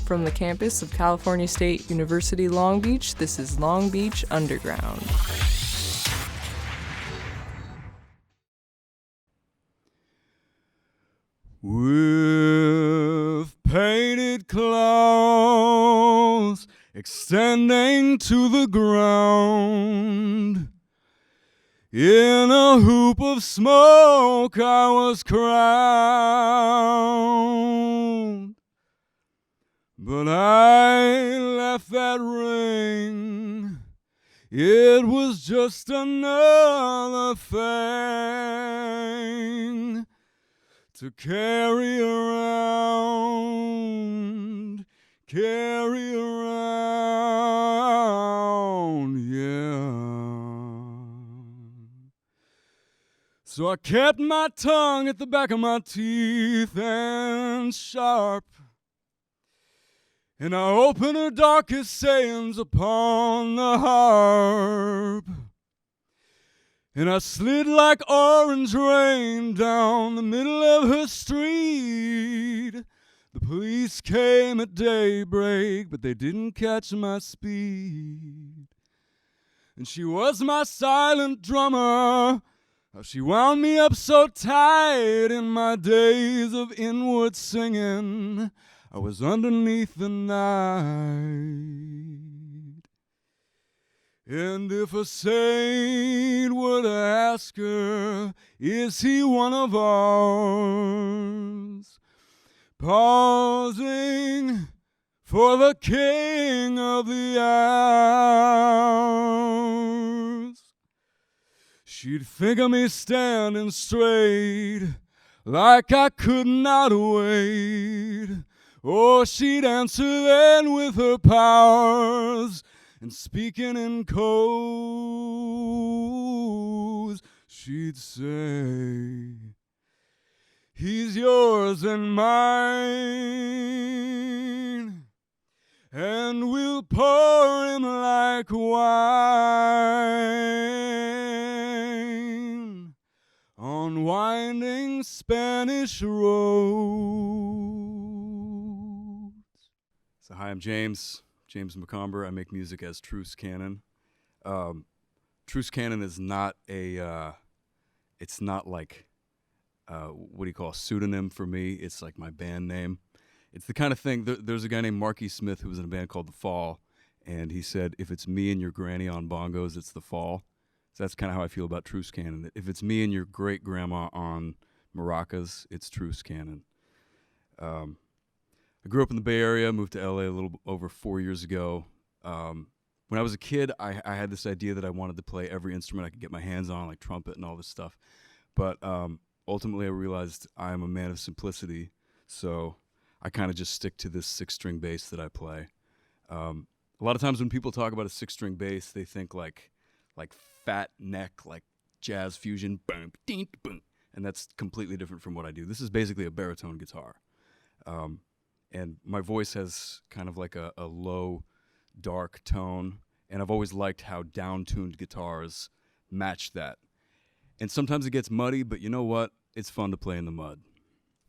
From the campus of California State University, Long Beach, this is Long Beach Underground. With painted claws extending to the ground, in a hoop of smoke I was crowned. But I left that ring, it was just another thing to carry around, yeah. So I kept my tongue at the back of my teeth and sharp, and I opened her darkest sayings upon the harp. And I slid like orange rain down the middle of her street. The police came at daybreak, but they didn't catch my speed. And she was my silent drummer. She wound me up so tight in my days of inward singing. I was underneath the night. And if a saint were to ask her, is he one of ours? Pausing for the king of the hours, she'd think of me standing straight like I could not wait. Or she'd answer then with her powers, and speaking in codes, she'd say, he's yours and mine, and we'll pour him like wine on winding Spanish roads. So hi, I'm James McOmber. I make music as Truce Cannon. Truce Cannon is not a, it's not like, what do you call a pseudonym for me? It's like my band name. It's the kind of thing, there's a guy named Marky Smith who was in a band called The Fall, and he said, if it's me and your granny on bongos, it's The Fall. So that's kind of how I feel about Truce Cannon. If it's me and your great-grandma on maracas, it's Truce Cannon. I grew up in the Bay Area, moved to LA a little over 4 years ago. When I was a kid, I had this idea that I wanted to play every instrument I could get my hands on, like trumpet and all this stuff. But ultimately, I realized I'm a man of simplicity, so I kind of just stick to this 6-string bass that I play. A lot of times when people talk about a 6-string bass, they think like fat neck, like jazz fusion, boom, ding, boom, and that's completely different from what I do. This is basically a baritone guitar. And my voice has kind of like a low, dark tone, and I've always liked how down-tuned guitars match that. And sometimes it gets muddy, but you know what? It's fun to play in the mud.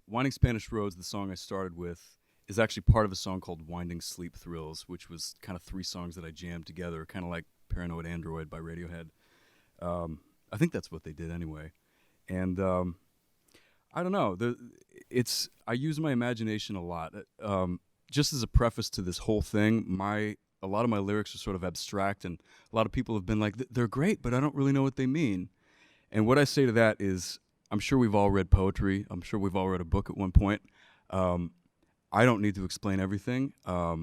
Winding Spanish Roads, the song I started with, is actually part of a song called Winding Sleep Thrills, which was kind of 3 songs that I jammed together, kind of like Paranoid Android by Radiohead. I think that's what they did anyway. And I don't know. I use my imagination a lot. Just as a preface to this whole thing, a lot of my lyrics are sort of abstract, and a lot of people have been like, they're great, but I don't really know what they mean. And what I say to that is, I'm sure we've all read poetry. I'm sure we've all read a book at one point. I don't need to explain everything. I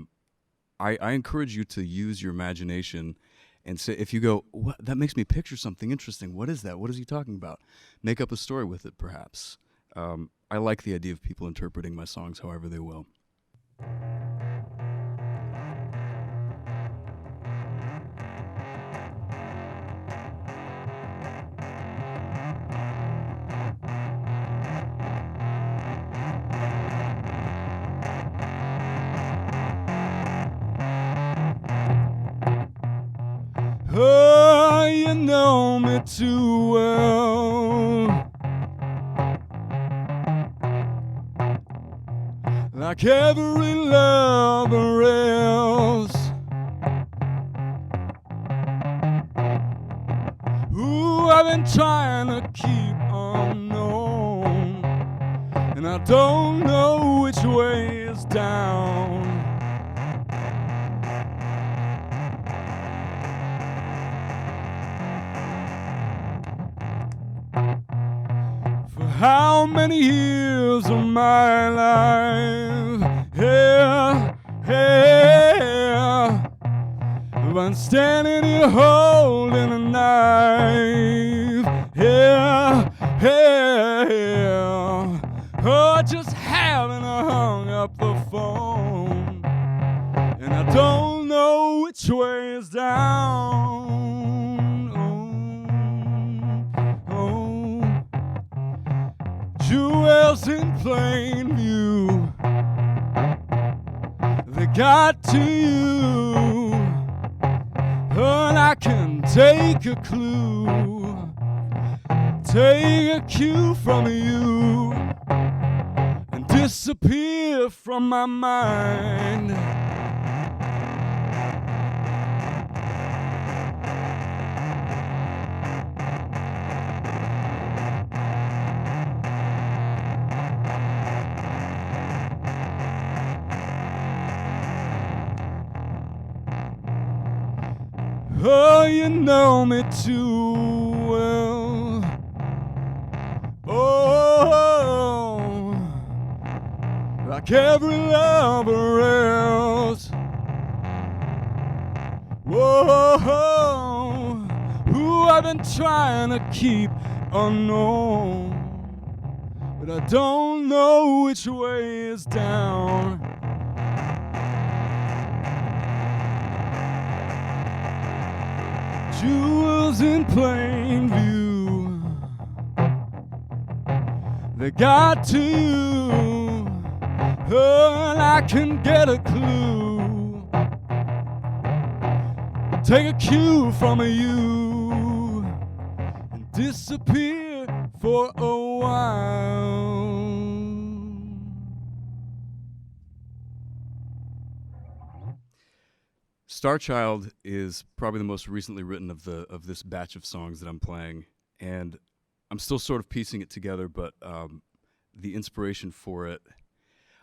encourage you to use your imagination and say, if you go, that makes me picture something interesting. What is that? What is he talking about? Make up a story with it, perhaps. I like the idea of people interpreting my songs however they will. Oh, you know me too well. like every lover else. Ooh, I've been trying to keep unknown, and I don't know which way is down. For how many years of my life, yeah, yeah, have I been standing here holding a knife, yeah, yeah, oh, just haven't hung up the phone, and I don't know which way is down. Jewels in plain view, they got to you, and I can take a clue, take a cue from you, and disappear from my mind. Oh, you know me too well. Oh, like every lover else. Whoa, who I've been trying to keep unknown, but I don't know which way is down. Jewels in plain view, they got to you, and I can get a clue, take a cue from you, and disappear for a while. Starchild is probably the most recently written of this batch of songs that I'm playing, and I'm still sort of piecing it together, but the inspiration for it,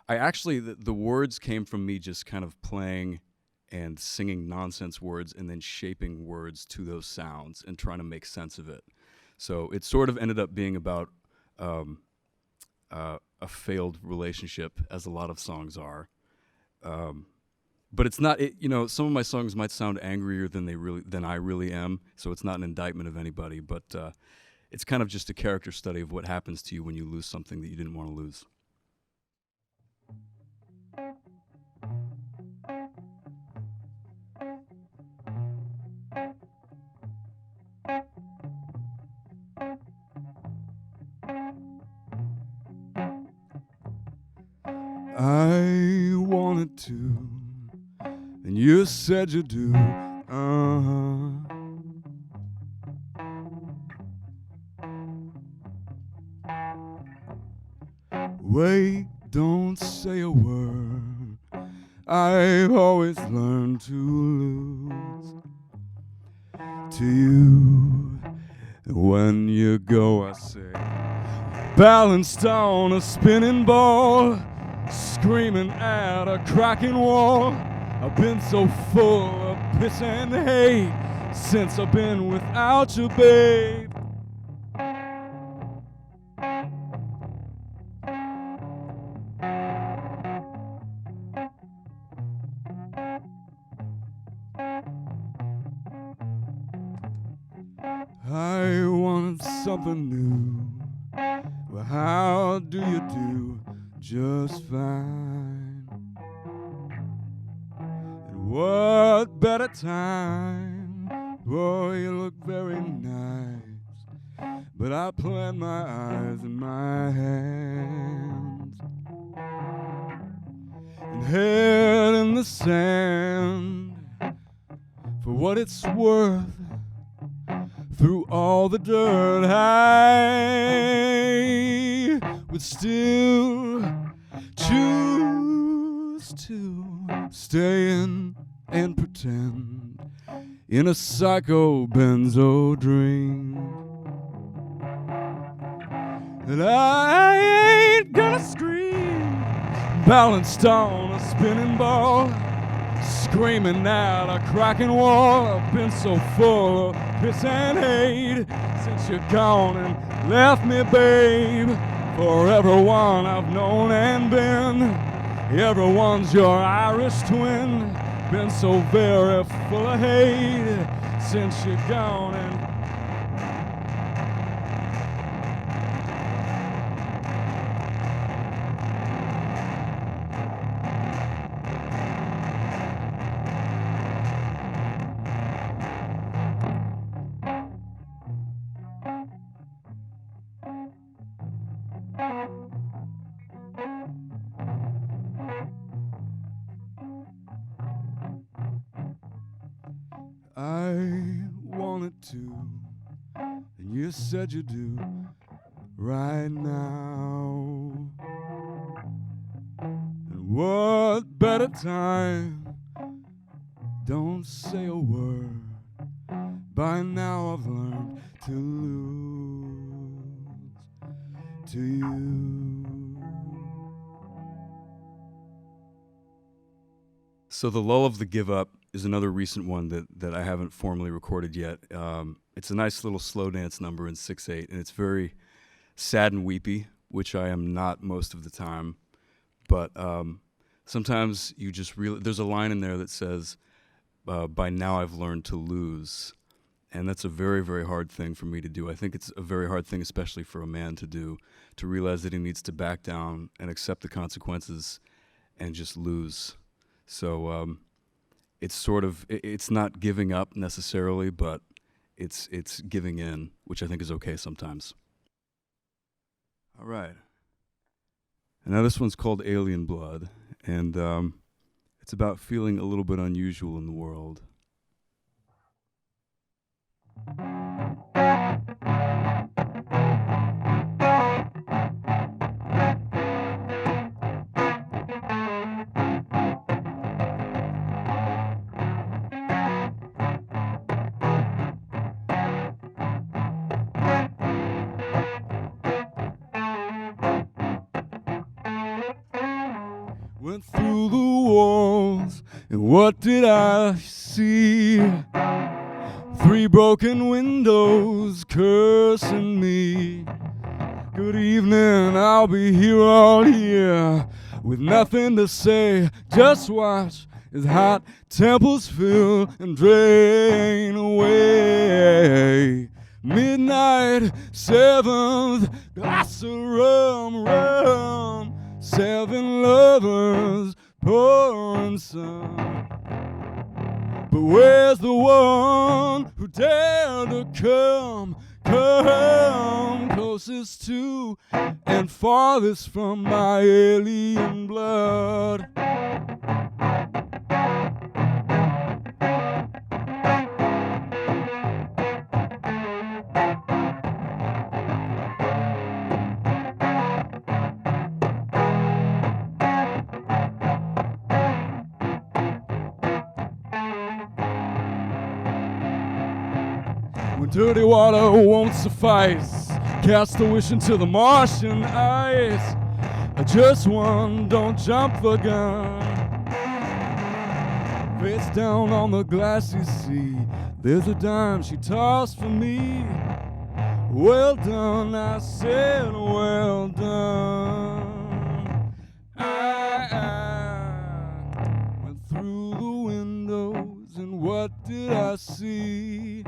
the words came from me just kind of playing and singing nonsense words and then shaping words to those sounds and trying to make sense of it. So it sort of ended up being about a failed relationship, as a lot of songs are. But it's not, some of my songs might sound angrier than I really am, so it's not an indictment of anybody, but it's kind of just a character study of what happens to you when you lose something that you didn't want to lose. I wanted to, and you said you do. Wait, don't say a word. I've always learned to lose to you. When you go, I say, balanced on a spinning ball, screaming at a cracking wall. I've been so full of piss and hate since I've been without you, babe. I wanted something new. Well, how do you do? Just fine. And what better time? Boy, you look very nice. But I plant my eyes in my hands and head in the sand. For what it's worth, through all the dirt, I would still choose to stay in and pretend in a psycho benzo dream that I ain't gonna scream, balanced on a spinning ball, screaming at a cracking wall. I've been so full of piss and hate since you're gone and left me, babe. For everyone I've known and been, everyone's your Irish twin. Been so very full of hate since you're gone and I wanted to, and you said you do right now. And what better time? Don't say a word. By now I've learned to lose to you. So the lull of the give up is another recent one that I haven't formally recorded yet. It's a nice little slow dance number in 6/8, and it's very sad and weepy, which I am not most of the time. But sometimes you just there's a line in there that says, by now I've learned to lose. And that's a very, very hard thing for me to do. I think it's a very hard thing, especially for a man to do, to realize that he needs to back down and accept the consequences and just lose. So it's sort of, it's not giving up necessarily, but it's giving in, which I think is okay sometimes. All right. And now this one's called Alien Blood, and it's about feeling a little bit unusual in the world. Went through the walls, and what did I see? 3 broken windows cursing me. Good evening, I'll be here all year with nothing to say. Just watch as hot temples fill and drain away. Midnight, 7th glass of rum. 7 lovers pouring some. But where's the one who dared to come closest to and farthest from my alien blood? When dirty water won't suffice, cast a wish into the Martian ice. Just one, don't jump the gun. Face down on the glassy sea, there's a dime she tossed for me. Well done, I said, well done. I went through the windows, and what did I see?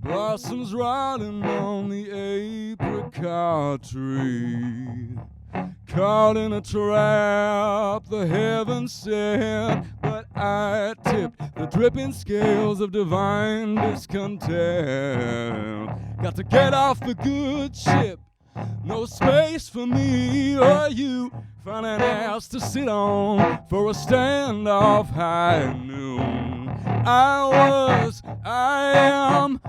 Blossoms rotting on the apricot tree. Caught in a trap the heavens set, but I tipped the dripping scales of divine discontent. Got to get off the good ship, no space for me or you. Find an ass to sit on for a standoff high noon. I am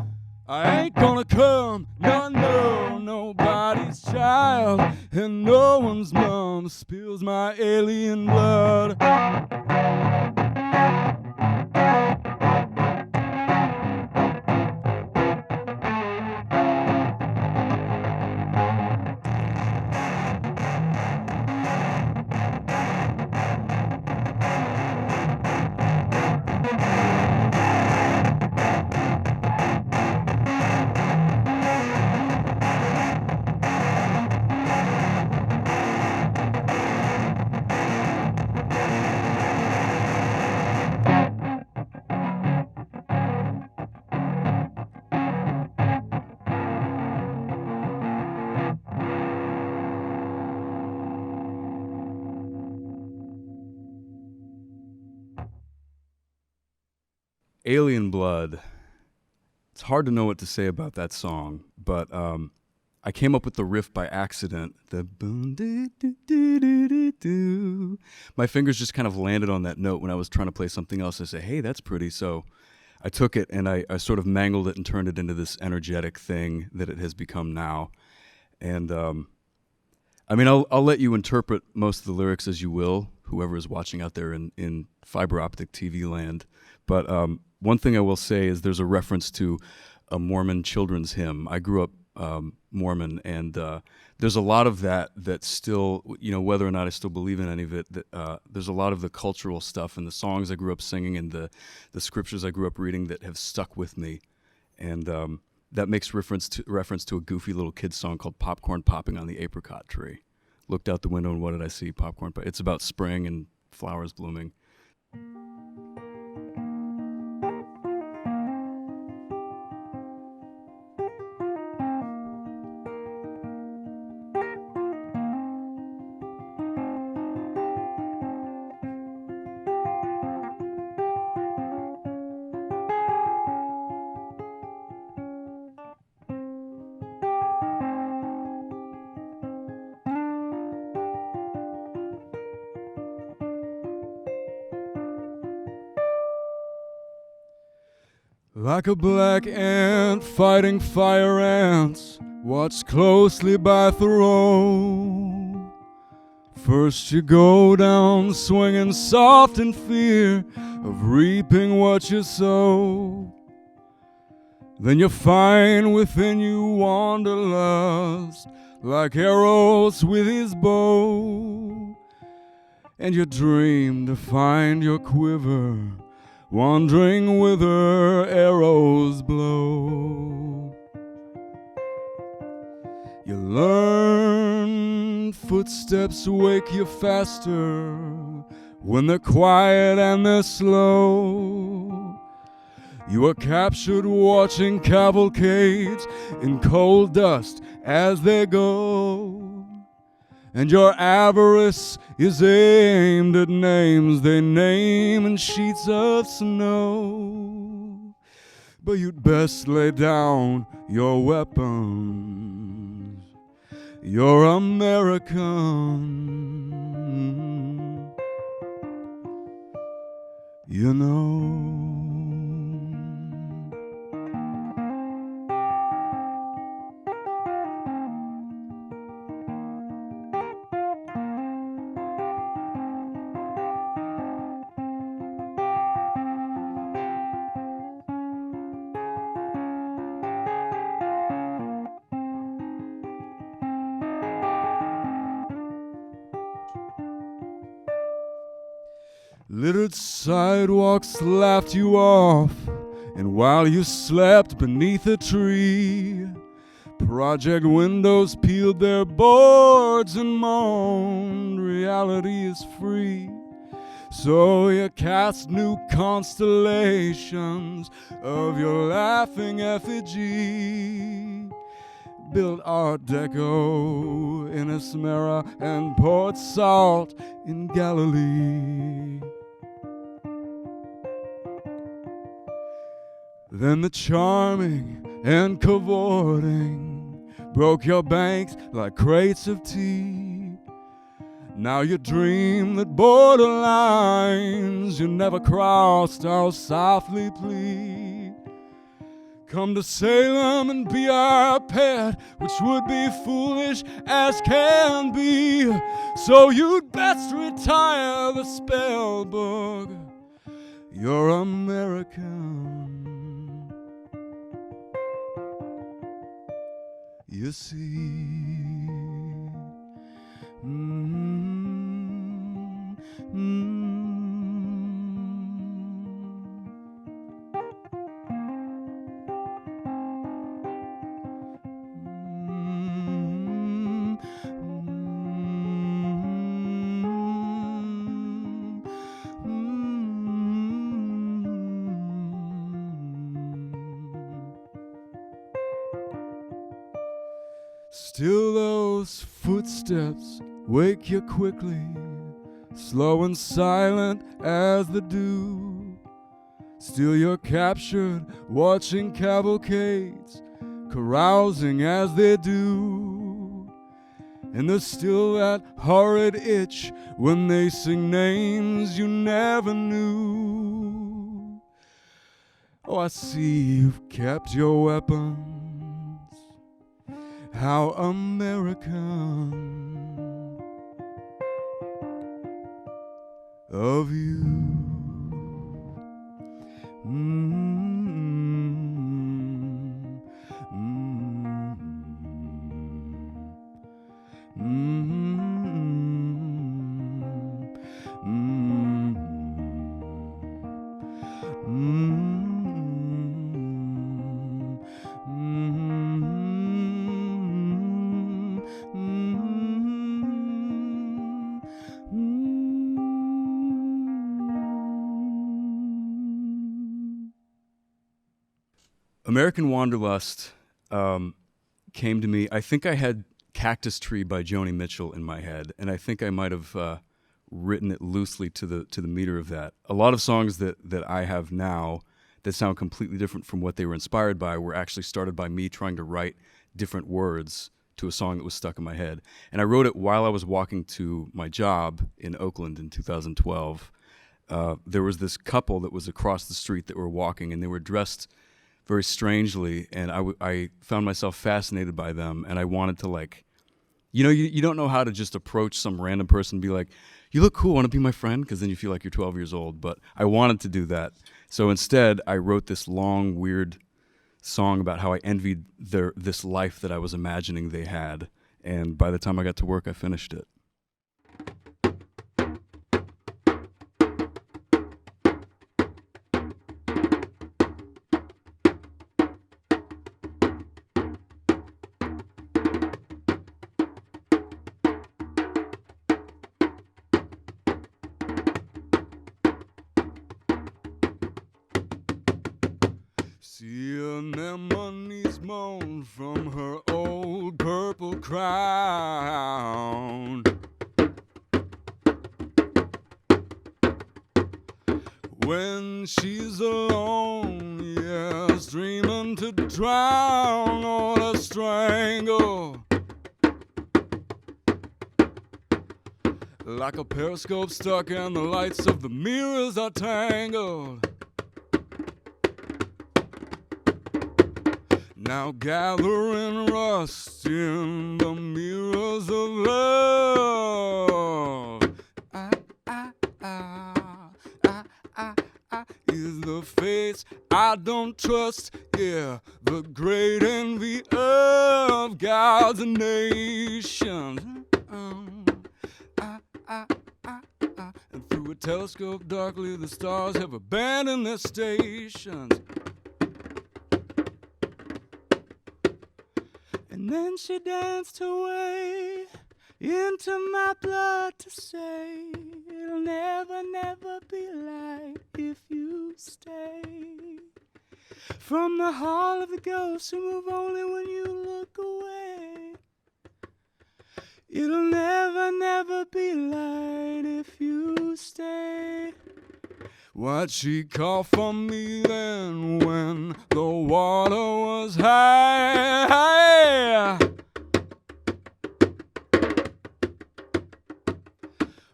I ain't gonna come, no, nobody's child, and no one's mom spills my alien blood. Alien Blood. It's hard to know what to say about that song, but I came up with the riff by accident. The boom doo doo doo doo doo doo. My fingers just kind of landed on that note when I was trying to play something else. I said, "Hey, that's pretty." So I took it and I sort of mangled it and turned it into this energetic thing that it has become now. And I mean, I'll let you interpret most of the lyrics as you will, whoever is watching out there in fiber optic TV land. But one thing I will say is there's a reference to a Mormon children's hymn. I grew up Mormon, and there's a lot of that still, you know, whether or not I still believe in any of it, there's a lot of the cultural stuff and the songs I grew up singing and the scriptures I grew up reading that have stuck with me. And that makes reference to a goofy little kid's song called Popcorn Popping on the Apricot Tree. Looked out the window and what did I see? Popcorn. It's about spring and flowers blooming. Like a black ant fighting fire ants, watched closely by Thoreau. First you go down swinging soft in fear of reaping what you sow. Then you find within you Wanderlust, like arrows with his bow. And you dream to find your quiver, wandering whither arrows blow. You learn footsteps wake you faster when they're quiet and they're slow. You are captured watching cavalcades in cold dust as they go. And your avarice is aimed at names they name in sheets of snow. But you'd best lay down your weapons. You're American, you know. Littered sidewalks laughed you off, and while you slept beneath a tree, project windows peeled their boards and moaned, reality is free. So you cast new constellations of your laughing effigy, built Art Deco in Esmera and poured salt in Galilee. Then the charming and cavorting broke your banks like crates of tea. Now you dream that borderlines you never crossed, I'll softly plead. Come to Salem and be our pet, which would be foolish as can be. So you'd best retire the spell book. You're American, you see. Still those footsteps wake you quickly, slow and silent as the dew. Still you're captured, watching cavalcades, carousing as they do. And there's still that horrid itch when they sing names you never knew. Oh, I see you've kept your weapons. How American of you. American Wanderlust came to me. I think I had Cactus Tree by Joni Mitchell in my head, and I think I might have written it loosely to the meter of that. A lot of songs that I have now that sound completely different from what they were inspired by were actually started by me trying to write different words to a song that was stuck in my head. And I wrote it while I was walking to my job in Oakland in 2012. There was this couple that was across the street that were walking, and they were dressed very strangely, and I found myself fascinated by them, and I wanted to, like, you don't know how to just approach some random person and be like, you look cool, want to be my friend? Because then you feel like you're 12 years old, but I wanted to do that. So instead, I wrote this long, weird song about how I envied this life that I was imagining they had, and by the time I got to work, I finished it. See anemones moan from her old purple crown. When she's alone, yes, dreaming to drown or to strangle. Like a periscope stuck and the lights of the mirrors are tangled. Now gathering rust in the mirrors of love. Is the face I don't trust, yeah, the great envy of gods and nations. And through a telescope darkly the stars have abandoned their stations. And then she danced her way into my blood to say, it'll never, never be light if you stay. From the hall of the ghosts who move only when you look away. It'll never, never be light if you stay. Why'd she call for me then when the water was high?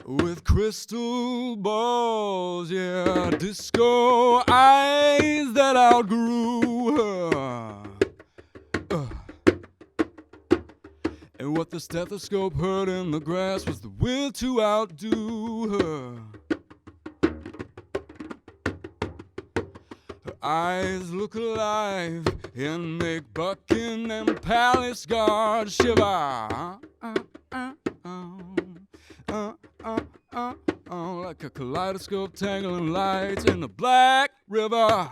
With crystal balls, yeah, disco eyes that outgrew her. What the stethoscope heard in the grass was the will to outdo her. Her eyes look alive and make Buckingham Palace guards shiver. Like a kaleidoscope tangling lights in the Black River.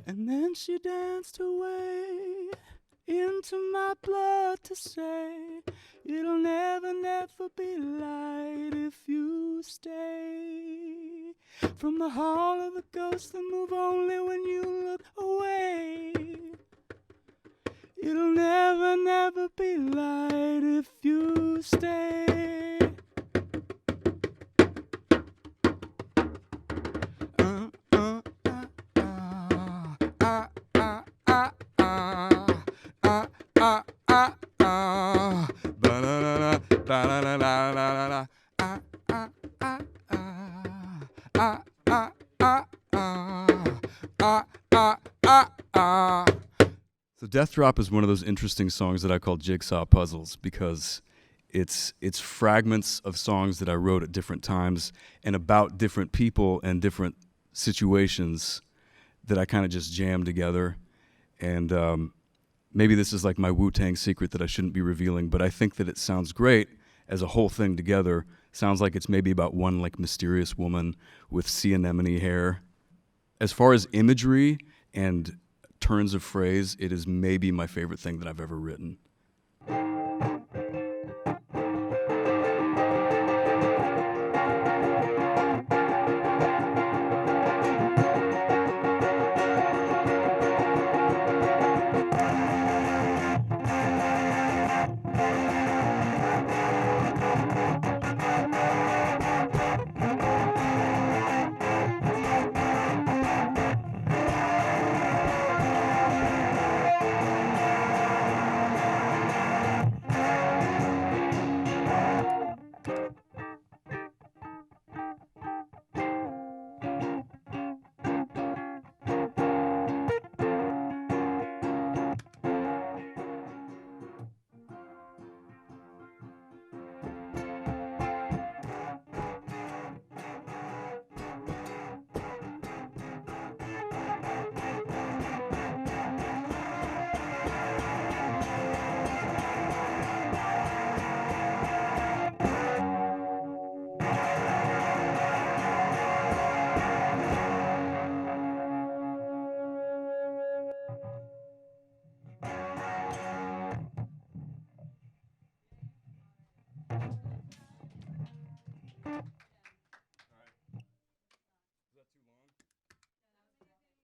And then she danced away into my blood to say, it'll never, never be light if you stay. From the hall of the ghosts that move only when you look away. It'll never, never be light if you stay. So Death Drop is one of those interesting songs that I call jigsaw puzzles because it's fragments of songs that I wrote at different times and about different people and different situations that I kind of just jammed together. And maybe this is like my Wu-Tang secret that I shouldn't be revealing, but I think that it sounds great as a whole thing together. Sounds like it's maybe about one like mysterious woman with sea anemone hair. As far as imagery and turns of phrase, it is maybe my favorite thing that I've ever written.